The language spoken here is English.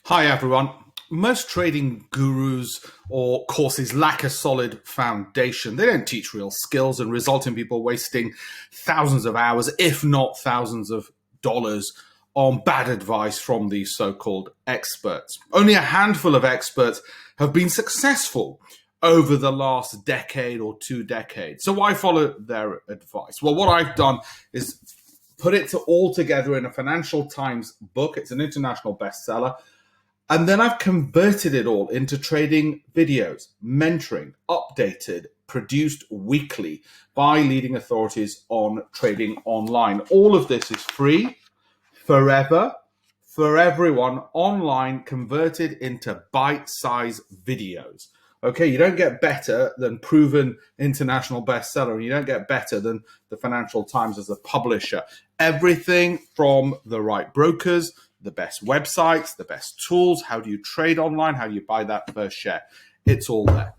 Hi, everyone. Most trading gurus or courses lack a solid foundation. They don't teach real skills and result in people wasting thousands of hours, if not thousands of dollars, on bad advice from these so-called experts. Only a handful of experts have been successful over the last decade or 2 decades. So why follow their advice? Well, what I've done is put it all together in a Financial Times book. It's an international bestseller. And then I've converted it all into trading videos, mentoring, updated, produced weekly by leading authorities on trading online. All of this is free, forever, for everyone, online, converted into bite-sized videos. Okay, you don't get better than proven international bestseller, and you don't get better than the Financial Times as a publisher. Everything from the right brokers, the best websites, the best tools, how do you trade online, how do you buy that first share? It's all there.